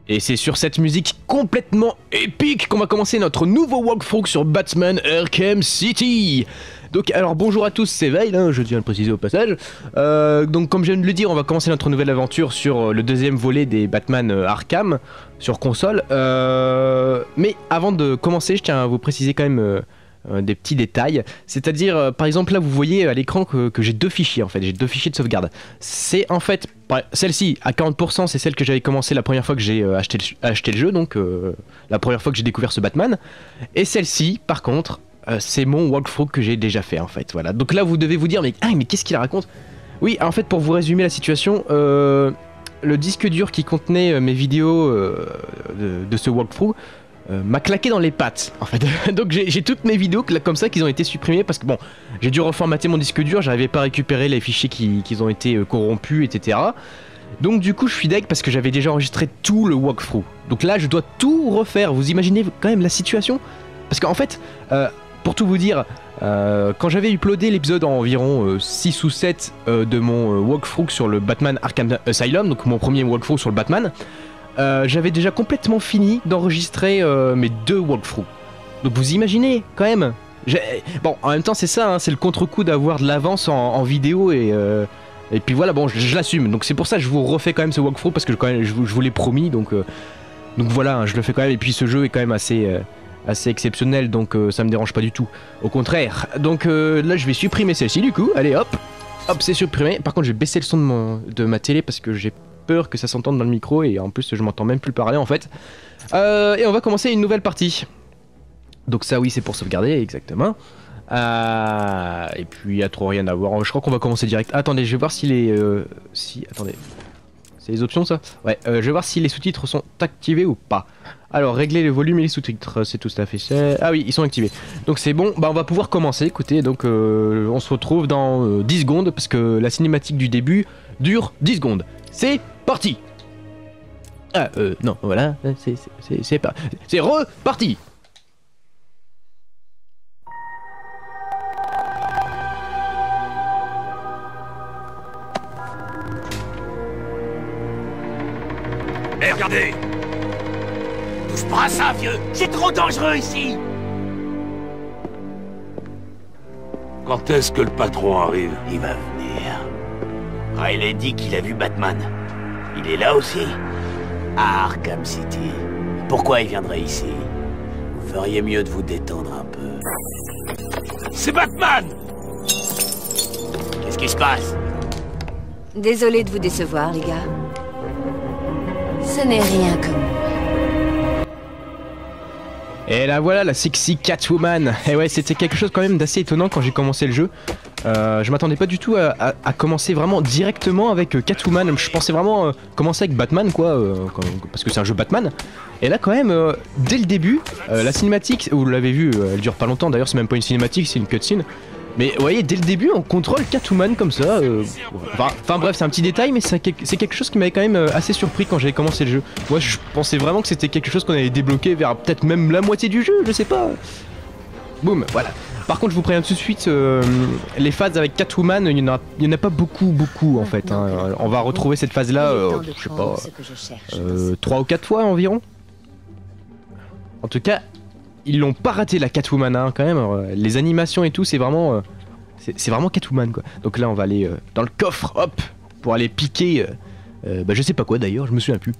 Et c'est sur cette musique complètement épique qu'on va commencer notre nouveau walkthrough sur Batman Arkham City. Donc alors bonjour à tous, c'est Veil, hein, je tiens à le préciser au passage. Donc comme je viens de le dire, on va commencer notre nouvelle aventure sur le deuxième volet des Batman Arkham sur console. Mais avant de commencer, je tiens à vous préciser quand même des petits détails. C'est-à-dire, par exemple là vous voyez à l'écran que j'ai deux fichiers en fait, j'ai deux fichiers de sauvegarde. C'est en fait, celle-ci à 40% c'est celle que j'avais commencé la première fois que j'ai acheté le jeu, donc la première fois que j'ai découvert ce Batman. Et celle-ci par contre, c'est mon walkthrough que j'ai déjà fait en fait, voilà. Donc là vous devez vous dire mais qu'est-ce qu'il raconte? Oui, en fait pour vous résumer la situation, le disque dur qui contenait mes vidéos de ce walkthrough m'a claqué dans les pattes en fait. Donc j'ai toutes mes vidéos comme ça qui ont été supprimées parce que bon, j'ai dû reformater mon disque dur, j'arrivais pas à récupérer les fichiers qui ont été corrompus, etc. Donc du coup je suis deg parce que j'avais déjà enregistré tout le walkthrough. Donc là je dois tout refaire, vous imaginez quand même la situation? Parce qu'en fait, pour tout vous dire, quand j'avais uploadé l'épisode en environ 6 ou 7 de mon walkthrough sur le Batman Arkham Asylum, donc mon premier walkthrough sur le Batman, j'avais déjà complètement fini d'enregistrer mes deux walkthroughs. Donc vous imaginez quand même. Bon, en même temps c'est ça, hein, c'est le contre-coup d'avoir de l'avance en vidéo et puis voilà, bon je l'assume. Donc c'est pour ça que je vous refais quand même ce walkthrough parce que quand même, je vous l'ai promis. Donc voilà, hein, je le fais quand même. Et puis ce jeu est quand même assez exceptionnel, donc ça me dérange pas du tout. Au contraire. Donc là je vais supprimer celle-ci du coup. Allez hop, c'est supprimé. Par contre je vais baisser le son de ma télé parce que j'ai peur que ça s'entende dans le micro et en plus je m'entends même plus parler en fait. Et on va commencer une nouvelle partie. Donc ça oui c'est pour sauvegarder exactement. Et puis il y a trop rien à voir. Je crois qu'on va commencer direct. Attendez, je vais voir si les attendez. C'est les options ça? Ouais, je vais voir si les sous-titres sont activés ou pas. Alors régler le volume et les sous-titres, c'est tout à fait ça. Ah oui, ils sont activés. Donc c'est bon, bah on va pouvoir commencer. Écoutez, donc on se retrouve dans 10 secondes parce que la cinématique du début dure 10 secondes. C'est parti. Non, voilà, c'est pas... C'est reparti. Hé, regardez! Touche pas à ça, vieux! C'est trop dangereux ici! Quand est-ce que le patron arrive? Il va venir. Riley dit qu'il a vu Batman. Il est là aussi? À Arkham City. Pourquoi il viendrait ici? Vous feriez mieux de vous détendre un peu. C'est Batman! Qu'est-ce qui se passe? Désolé de vous décevoir, les gars. Ce n'est rien que moi. Et là voilà la sexy Catwoman. Et ouais, c'était quelque chose quand même d'assez étonnant quand j'ai commencé le jeu. Je m'attendais pas du tout à commencer vraiment directement avec Catwoman. Je pensais vraiment commencer avec Batman quoi, parce que c'est un jeu Batman. Et là quand même, dès le début, la cinématique, vous l'avez vu, elle dure pas longtemps d'ailleurs, c'est même pas une cinématique, c'est une cutscene. Mais vous voyez, dès le début, on contrôle Catwoman comme ça. Enfin bref, c'est un petit détail, mais c'est quelque chose qui m'avait quand même assez surpris quand j'avais commencé le jeu. Moi, je pensais vraiment que c'était quelque chose qu'on allait débloquer vers peut-être même la moitié du jeu, je sais pas. Boum, voilà. Par contre, je vous préviens tout de suite, les phases avec Catwoman, il y en a pas beaucoup en fait. Hein. On va retrouver cette phase-là, je sais pas, 3 ou 4 fois environ. En tout cas, ils l'ont pas raté la Catwoman hein, quand même. Les animations et tout, c'est vraiment Catwoman quoi. Donc là, on va aller dans le coffre, hop, pour aller piquer. Je sais pas quoi d'ailleurs, je me souviens plus.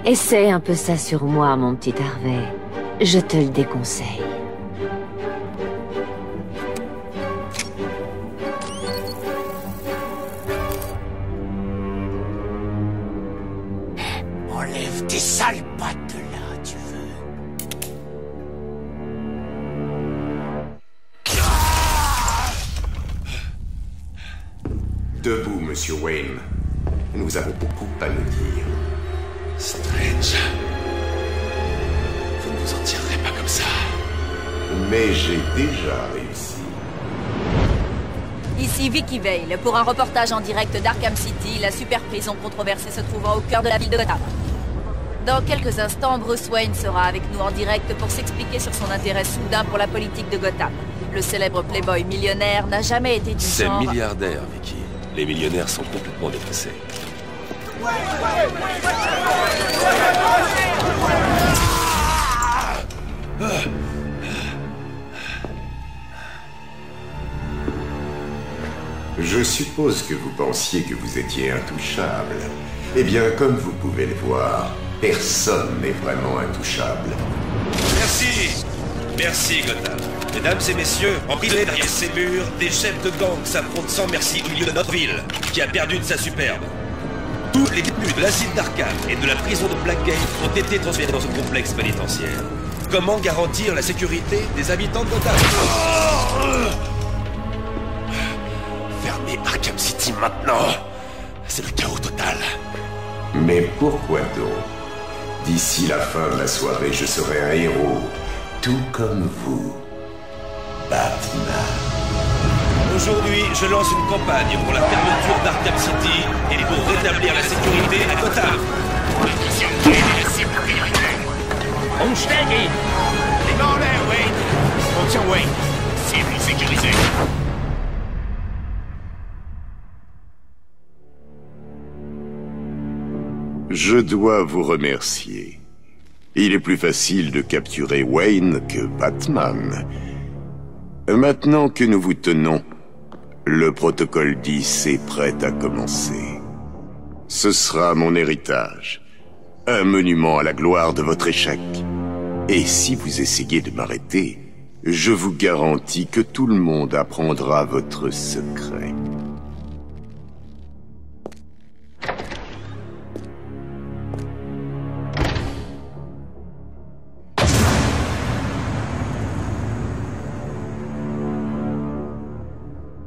Essaie un peu ça sur moi, mon petit Harvey. Je te le déconseille. Enlève tes sales pattes de là, tu veux. Debout, Monsieur Wayne. Nous avons beaucoup à nous dire. Strange. Vous ne vous en tirerez pas comme ça. Mais j'ai déjà réussi. Ici Vicky Vale pour un reportage en direct d'Arkham City, la super prison controversée se trouvant au cœur de la ville de Gotham. Dans quelques instants, Bruce Wayne sera avec nous en direct pour s'expliquer sur son intérêt soudain pour la politique de Gotham. Le célèbre playboy millionnaire n'a jamais été du C'est genre... milliardaire, Vicky. Les millionnaires sont complètement dépassés. Je suppose que vous pensiez que vous étiez intouchable. Eh bien, comme vous pouvez le voir, personne n'est vraiment intouchable. Merci. Merci, Gotham. Mesdames et messieurs, emprisonnés derrière ces murs, des chefs de gang s'affrontent sans merci au milieu de notre ville, qui a perdu de sa superbe. Tous les détenus de l'asile d'Arkham et de la prison de Blackgate ont été transférés dans ce complexe pénitentiaire. Comment garantir la sécurité des habitants de Gotham? Fermez Arkham City maintenant. C'est le chaos total. Mais pourquoi donc? D'ici la fin de la soirée, je serai un héros, tout comme vous, Batman. Aujourd'hui, je lance une campagne pour la fermeture d'Arkham City et pour rétablir la sécurité à Gotham. Umsteigen! Les mains en l'air, Wayne! On tient Wayne. Cible sécurisée. Je dois vous remercier. Il est plus facile de capturer Wayne que Batman. Maintenant que nous vous tenons, le protocole 10 est prêt à commencer. Ce sera mon héritage. Un monument à la gloire de votre échec. Et si vous essayez de m'arrêter, je vous garantis que tout le monde apprendra votre secret.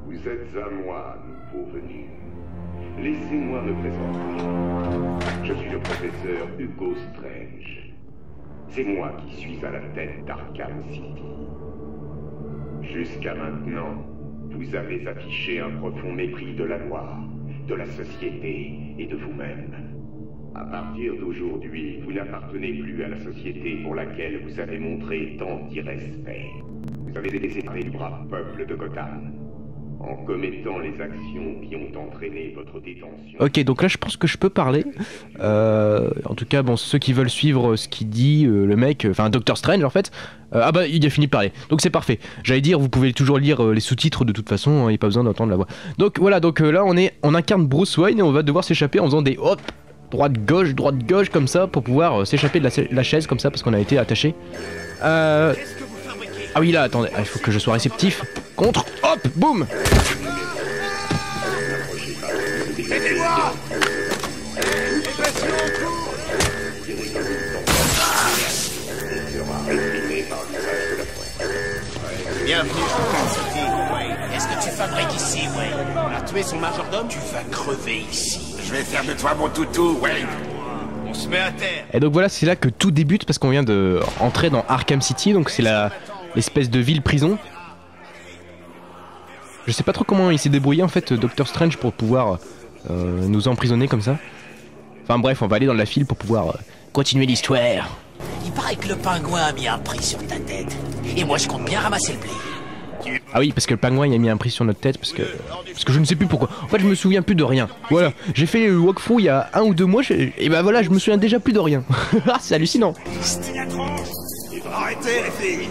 Vous êtes à moi, nouveau venu. Laissez-moi me présenter. Je suis le professeur Hugo Strange. C'est moi qui suis à la tête d'Arkham City. Jusqu'à maintenant, vous avez affiché un profond mépris de la loi, de la société et de vous-même. À partir d'aujourd'hui, vous n'appartenez plus à la société pour laquelle vous avez montré tant d'irrespect. Vous avez été séparé du brave peuple de Gotham, en commettant les actions qui ont entraîné votre détention. Ok, donc là je pense que je peux parler. En tout cas, bon, ceux qui veulent suivre ce qu'il dit, le mec, enfin Doctor Strange en fait. Ah bah il a fini de parler, donc c'est parfait. J'allais dire, vous pouvez toujours lire les sous-titres de toute façon, il n'y a pas besoin d'entendre la voix. Donc voilà, donc là on incarne Bruce Wayne et on va devoir s'échapper en faisant des hop, droite-gauche comme ça pour pouvoir s'échapper de la chaise comme ça parce qu'on a été attaché. Ah oui là, attendez, il faut que je sois réceptif. Contre, hop, boum. Aidez-moi! Bienvenue à Arkham City, Wayne. Qu'est-ce que tu fabriques ici, Wayne? On a tué son majordome? Tu vas crever ici. Je vais faire de toi mon toutou, Wayne. On se met à terre. Et donc voilà, c'est là que tout débute parce qu'on vient de entrer dans Arkham City, donc c'est l'espèce de ville-prison. Je sais pas trop comment il s'est débrouillé en fait, Doctor Strange, pour pouvoir nous emprisonner comme ça. Enfin bref, on va aller dans la file pour pouvoir continuer l'histoire. Il paraît que le pingouin a mis un prix sur ta tête. Et moi, je compte bien ramasser le blé. Ah oui, parce que le pingouin il a mis un prix sur notre tête, parce que je ne sais plus pourquoi. En fait, je me souviens plus de rien. Voilà, j'ai fait le walkthrough il y a 1 ou 2 mois, et bah voilà, je me souviens déjà plus de rien. Ah, c'est hallucinant. Arrêtez, les filles.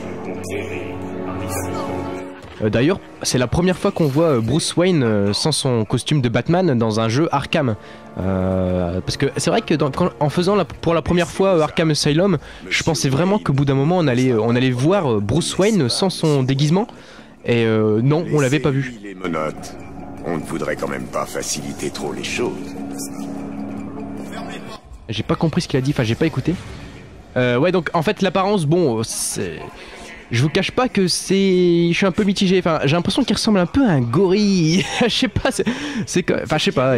D'ailleurs, c'est la première fois qu'on voit Bruce Wayne sans son costume de Batman dans un jeu Arkham. Parce que c'est vrai que en faisant pour la première fois Arkham Asylum, je pensais vraiment qu'au bout d'un moment on allait voir Bruce Wayne sans son déguisement. Et non, on l'avait pas vu. Les menottes. On ne voudrait quand même pas faciliter trop les choses. J'ai pas compris ce qu'il a dit, enfin j'ai pas écouté. Ouais, donc en fait l'apparence, bon, c'est... Je vous cache pas que c'est... Je suis un peu mitigé, enfin j'ai l'impression qu'il ressemble un peu à un gorille. Je sais pas, enfin je sais pas,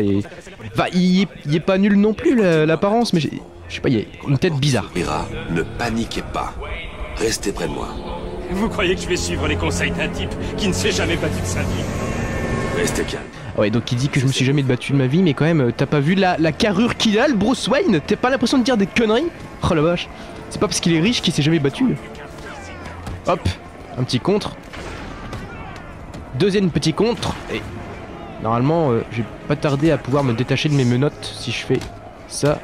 enfin il est pas nul non plus l'apparence, mais je sais pas, il y a une tête bizarre. Mira, ne paniquez pas. Restez près de moi. Vous croyez que je vais suivre les conseils d'un type qui ne s'est jamais battu de sa vie? Restez calme. Ouais, donc il dit que je me suis jamais battu de ma vie, mais quand même, t'as pas vu la carrure qu'il a, le Bruce Wayne? T'as pas l'impression de dire des conneries? Oh la vache. C'est pas parce qu'il est riche qu'il s'est jamais battu. Hop, un petit contre. Deuxième petit contre. Et Normalement, je vais pas tarder à pouvoir me détacher de mes menottes si je fais ça.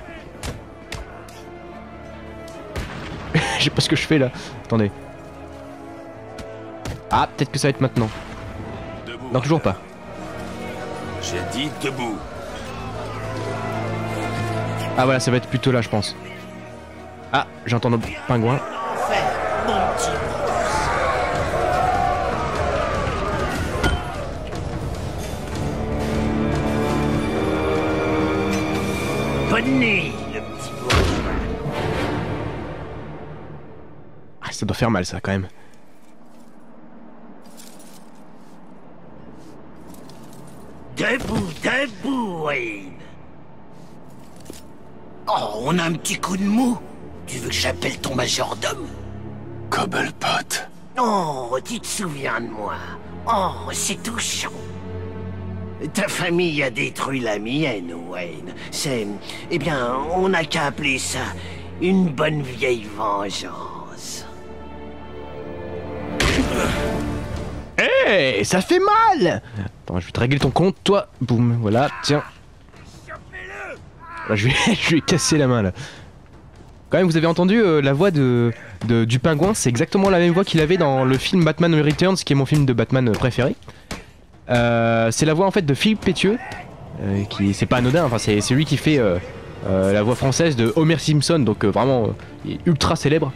Je sais pas ce que je fais là. Attendez. Ah, peut-être que ça va être maintenant. Debout. Non, toujours pas. J'ai dit debout. Ah voilà, ça va être plutôt là, je pense. Ah, j'entends nos pingouins. Bonne nuit, le petit bourgeois. Ah, ça doit faire mal ça quand même. Debout, Wayne. Oh, on a un petit coup de mou. Tu veux que j'appelle ton majordome? Cobblepot. Oh, tu te souviens de moi. Oh, c'est touchant. Ta famille a détruit la mienne, Wayne. C'est... Eh bien, on n'a qu'à appeler ça une bonne vieille vengeance. Hey, ça fait mal! Attends, je vais te régler ton compte, toi. Boum, voilà, tiens. Là, je vais lui casser la main là. Quand même, vous avez entendu la voix du pingouin, c'est exactement la même voix qu'il avait dans le film Batman Returns, qui est mon film de Batman préféré. C'est la voix en fait de Philippe Pétieux, qui c'est pas anodin, enfin c'est lui qui fait la voix française de Homer Simpson, donc vraiment il est ultra célèbre,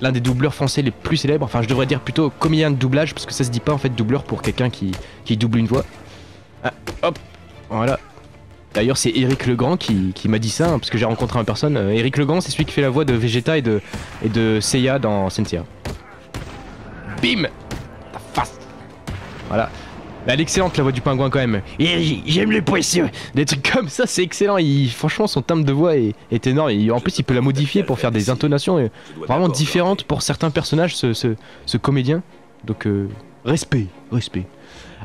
l'un des doubleurs français les plus célèbres, enfin je devrais dire plutôt comédien de doublage, parce que ça se dit pas en fait doubleur pour quelqu'un qui double une voix. Ah, hop, voilà. D'ailleurs c'est Éric Legrand qui m'a dit ça, hein, parce que j'ai rencontré en personne. Éric Legrand c'est celui qui fait la voix de Vegeta et de Seiya dans Senseiya. Bim, ta face. Voilà. Elle est excellente la voix du pingouin quand même. J'aime les poissons. Des trucs comme ça c'est excellent. Franchement son timbre de voix est énorme. En plus il peut la modifier pour faire des intonations vraiment différentes pour certains personnages, ce comédien. Donc respect.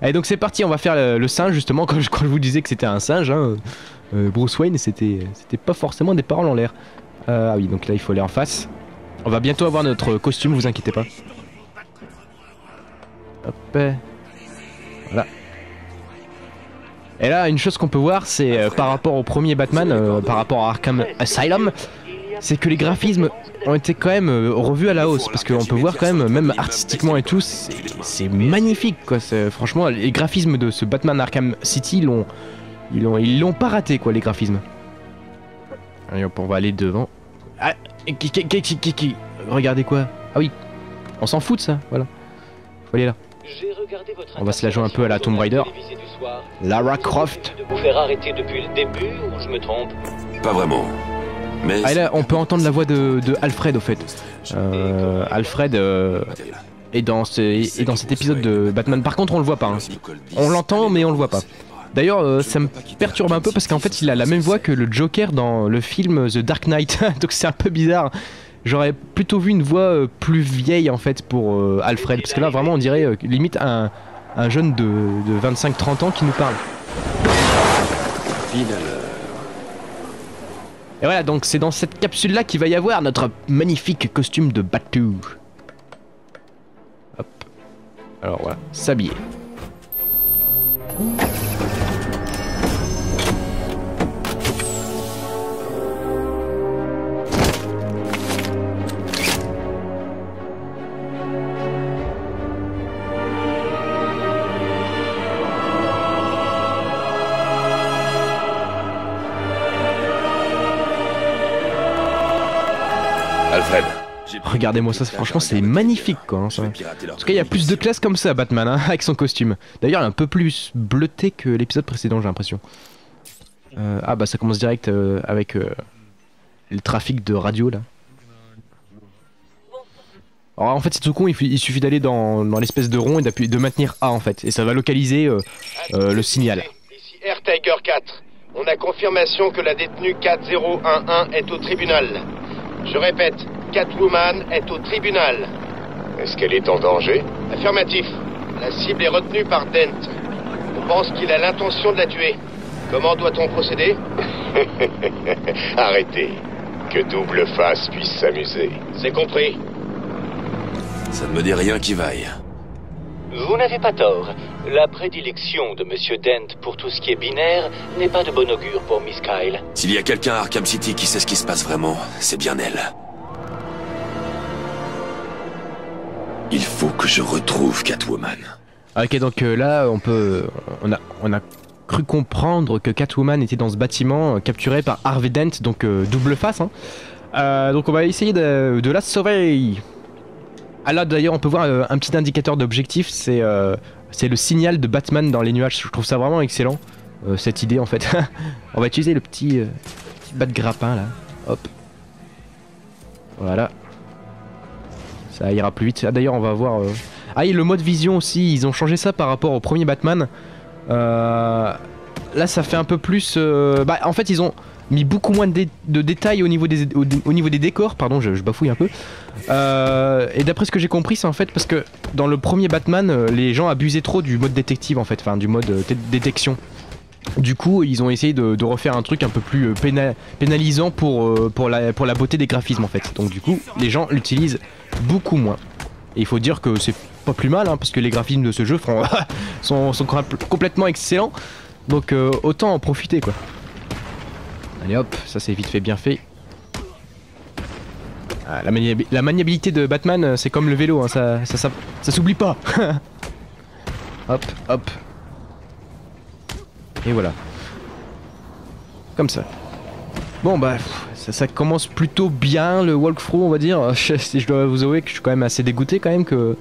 Allez donc c'est parti, on va faire le singe justement. Quand je vous disais que c'était un singe, hein, Bruce Wayne c'était pas forcément des paroles en l'air. Ah oui, donc là il faut aller en face. On va bientôt avoir notre costume, vous inquiétez pas. Hop. Voilà. Et là, une chose qu'on peut voir, c'est par rapport au premier Batman, par rapport à Arkham Asylum, c'est que les graphismes ont été quand même revus à la hausse, parce qu'on peut voir quand même artistiquement et tout, c'est magnifique quoi. Franchement, les graphismes de ce Batman Arkham City, ils l'ont pas raté quoi, les graphismes. Allez hop, on va aller devant. Ah, regardez quoi? Ah oui, on s'en fout de ça, voilà. Faut aller là. On va se la jouer un peu à la Tomb Raider. Lara Croft. Vous faire arrêter depuis le début ou je me trompe? Pas vraiment. Mais... Ah là, on peut entendre la voix de Alfred au fait. Alfred est dans cet épisode de Batman. Par contre, on le voit pas. Hein. On l'entend, mais on le voit pas. D'ailleurs, ça me perturbe un peu parce qu'en fait, il a la même voix que le Joker dans le film The Dark Knight. Donc c'est un peu bizarre. J'aurais plutôt vu une voix plus vieille en fait pour Alfred, parce que là vraiment on dirait limite un jeune de 25-30 ans qui nous parle. Et voilà, donc c'est dans cette capsule là qu'il va y avoir notre magnifique costume de Batu. Hop. Alors voilà, s'habiller. Alfred. Regardez-moi ça, franchement c'est magnifique quoi. Hein, ça. En tout cas il y a plus de classe comme ça Batman hein, avec son costume. D'ailleurs il est un peu plus bleuté que l'épisode précédent j'ai l'impression. Ah bah ça commence direct avec le trafic de radio là. Alors en fait c'est tout con, il suffit d'aller dans l'espèce de rond et de maintenir A en fait. Et ça va localiser le signal. Ici Air Tiger 4. On a confirmation que la détenue 4011 est au tribunal. Je répète, Catwoman est au tribunal. Est-ce qu'elle est en danger? Affirmatif. La cible est retenue par Dent. On pense qu'il a l'intention de la tuer. Comment doit-on procéder? Arrêtez. Que Double Face puisse s'amuser. C'est compris. Ça ne me dit rien qui vaille. Vous n'avez pas tort. La prédilection de Monsieur Dent pour tout ce qui est binaire n'est pas de bon augure pour Miss Kyle. S'il y a quelqu'un à Arkham City qui sait ce qui se passe vraiment, c'est bien elle. Il faut que je retrouve Catwoman. Ok, donc là, on a cru comprendre que Catwoman était dans ce bâtiment capturé par Harvey Dent, donc double face. Hein. Donc on va essayer de la sauver. Ah là d'ailleurs on peut voir un petit indicateur d'objectif, c'est le signal de Batman dans les nuages. Je trouve ça vraiment excellent, cette idée en fait. On va utiliser le petit bat de grappin là, hop. Voilà. Ça ira plus vite. Ah d'ailleurs on va voir... Ah et le mode vision aussi, ils ont changé ça par rapport au premier Batman. Là ça fait un peu plus... Bah en fait ils ont mis beaucoup moins de détails au niveau des décors, pardon je bafouille un peu. Et d'après ce que j'ai compris c'est en fait parce que dans le premier Batman les gens abusaient trop du mode détective en fait, enfin du mode détection. Du coup ils ont essayé de refaire un truc un peu plus pénalisant pour la beauté des graphismes en fait. Donc du coup les gens l'utilisent beaucoup moins. Et il faut dire que c'est pas plus mal hein, parce que les graphismes de ce jeu sont complètement excellents. Donc autant en profiter quoi. Allez hop, ça c'est vite fait bien fait. Ah, la maniabilité de Batman c'est comme le vélo, hein, ça s'oublie pas. Hop, hop. Et voilà. Comme ça. Bon bah, ça commence plutôt bien le walkthrough on va dire. Je dois vous avouer que je suis quand même assez dégoûté quand même que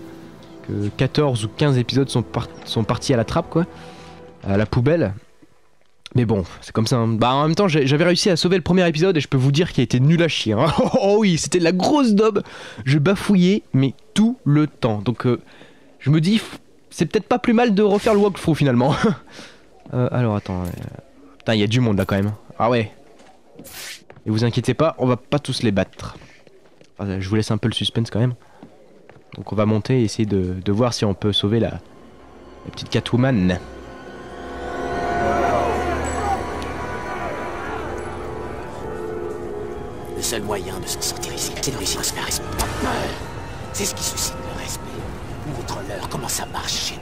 14 ou 15 épisodes sont partis à la trappe quoi. À la poubelle. Mais bon, c'est comme ça. Hein. Bah en même temps, j'avais réussi à sauver le premier épisode et je peux vous dire qu'il était nul à chier. Hein. Oh oui, c'était de la grosse daube. Je bafouillais, mais tout le temps. Donc je me dis, c'est peut-être pas plus mal de refaire le walkthrough finalement. Alors attends. Putain, il y a du monde là quand même. Ah ouais. Et vous inquiétez pas, on va pas tous les battre. Enfin, je vous laisse un peu le suspense quand même. Donc on va monter et essayer de voir si on peut sauver la petite Catwoman. Le seul moyen de s'en sortir ici, c'est de réussir à se faire respecter. C'est ce qui suscite le respect. Montre-leur comment ça marche chez nous.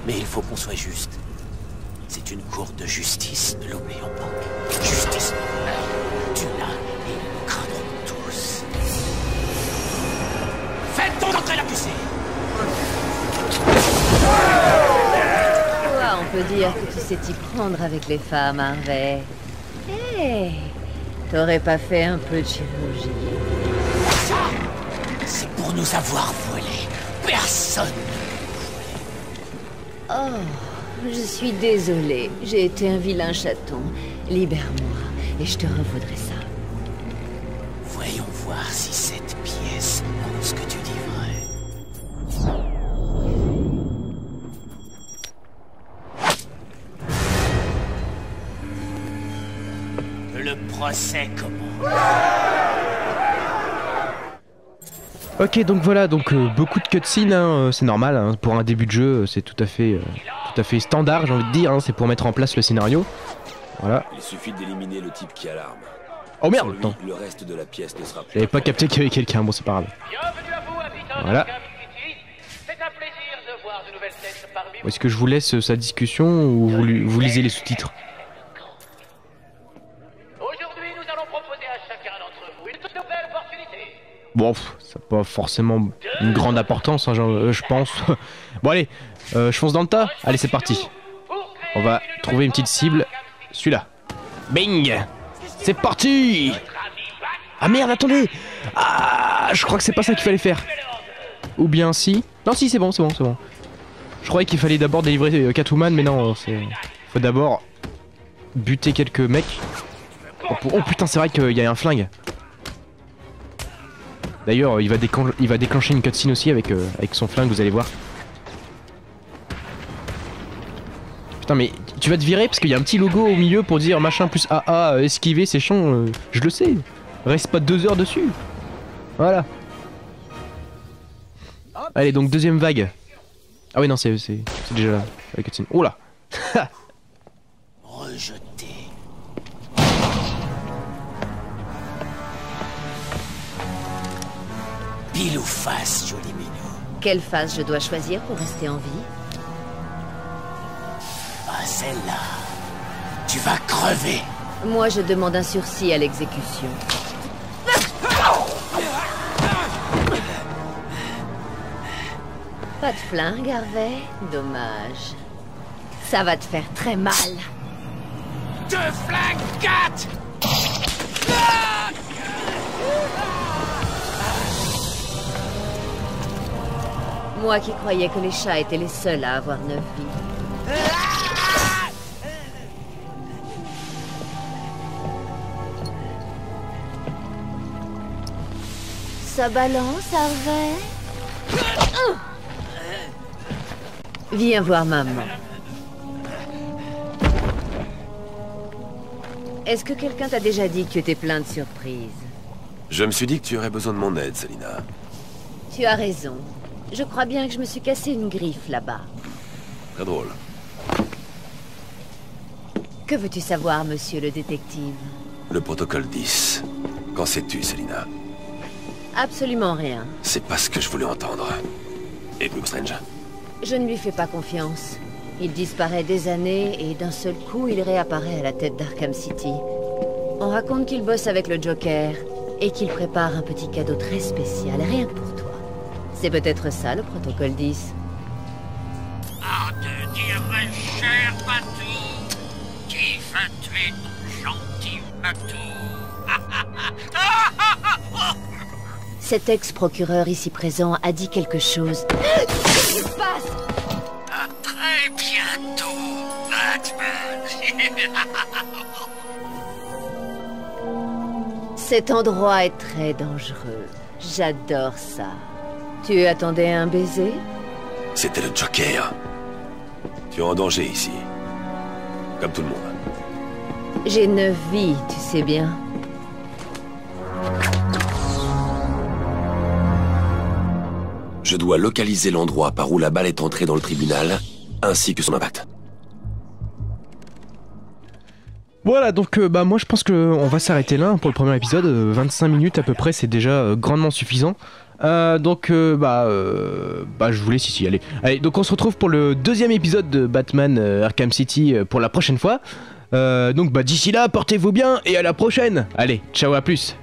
Mais il faut qu'on soit juste. C'est une cour de justice, ne l'oublions pas. Justice, tu l'as et nous craindrons tous. Faites ton entrée l'accusé. Toi, on peut dire que tu sais t'y prendre avec les femmes, Harvey. Hey, t'aurais pas fait un peu de chirurgie? Ça, c'est pour nous avoir volé. Personne. Oh, je suis désolée. J'ai été un vilain chaton. Libère-moi et je te revaudrai ça. Voyons voir si cette pièce vaut ce que tu dis vrai. Le procès commence. Ok, donc voilà, donc beaucoup de cutscenes, hein, c'est normal, hein, pour un début de jeu, c'est tout à fait standard, j'ai envie de dire, hein, c'est pour mettre en place le scénario. Voilà. Il suffit d'éliminer le type qui a l'arme. Oh merde, lui, le reste de la pièce ne sera plus. J'avais pas capté qu'il y avait quelqu'un, bon c'est pas grave. Voilà. Est-ce que je vous laisse sa discussion ou vous lisez les sous-titres? Bon, ça n'a pas forcément une grande importance, hein, je pense. Bon allez, je fonce dans le tas. Allez, c'est parti. On va trouver une petite cible. Celui-là. Bing! C'est parti! Ah merde, attendez! Ah, je crois que c'est pas ça qu'il fallait faire. Ou bien si... Non, si, c'est bon. Je croyais qu'il fallait d'abord délivrer Catwoman, mais non, faut d'abord buter quelques mecs. Oh putain, c'est vrai qu'il y a un flingue. D'ailleurs, il va déclencher une cutscene aussi avec son flingue, vous allez voir. Putain, mais tu vas te virer parce qu'il y a un petit logo au milieu pour dire machin plus AA, esquiver, c'est chiant, je le sais. Reste pas 2 heures dessus. Voilà. Allez, donc deuxième vague. Ah oui, non, c'est déjà là, la cutscene. Oh là. Rejeté. Pile ou face, joli minou. Quelle phase je dois choisir pour rester en vie? Ah, celle-là. Tu vas crever. Moi, je demande un sursis à l'exécution. Pas de flingue, Harvey? Dommage. Ça va te faire très mal. 2 flingues 4. Moi qui croyais que les chats étaient les seuls à avoir 9 vies. Ça balance, Harvey? Viens voir maman. Est-ce que quelqu'un t'a déjà dit que tu étais plein de surprises? Je me suis dit que tu aurais besoin de mon aide, Selina. Tu as raison. Je crois bien que je me suis cassé une griffe là-bas. Très drôle. Que veux-tu savoir, monsieur le détective? Le protocole 10. Qu'en sais-tu, Selina? Absolument rien. C'est pas ce que je voulais entendre. Et Blue Strange? Je ne lui fais pas confiance. Il disparaît des années et d'un seul coup, il réapparaît à la tête d'Arkham City. On raconte qu'il bosse avec le Joker et qu'il prépare un petit cadeau très spécial, rien que pour toi. C'est peut-être ça, le protocole 10. Ah, te dirais, cher Matou, qui va tuer ton gentil Matou? Cet ex-procureur ici présent a dit quelque chose. Qu'est-ce qui se passe? À très bientôt, Batman. Cet endroit est très dangereux. J'adore ça. Tu attendais un baiser? C'était le Joker. Tu es en danger ici. Comme tout le monde. J'ai 9 vies, tu sais bien. Je dois localiser l'endroit par où la balle est entrée dans le tribunal, ainsi que son impact. Voilà, donc moi je pense qu'on va s'arrêter là pour le premier épisode. 25 minutes à peu près, c'est déjà grandement suffisant. Je vous laisse ici, allez, donc on se retrouve pour le deuxième épisode de Batman Arkham City pour la prochaine fois. D'ici là, portez-vous bien et à la prochaine. Allez, ciao, à plus.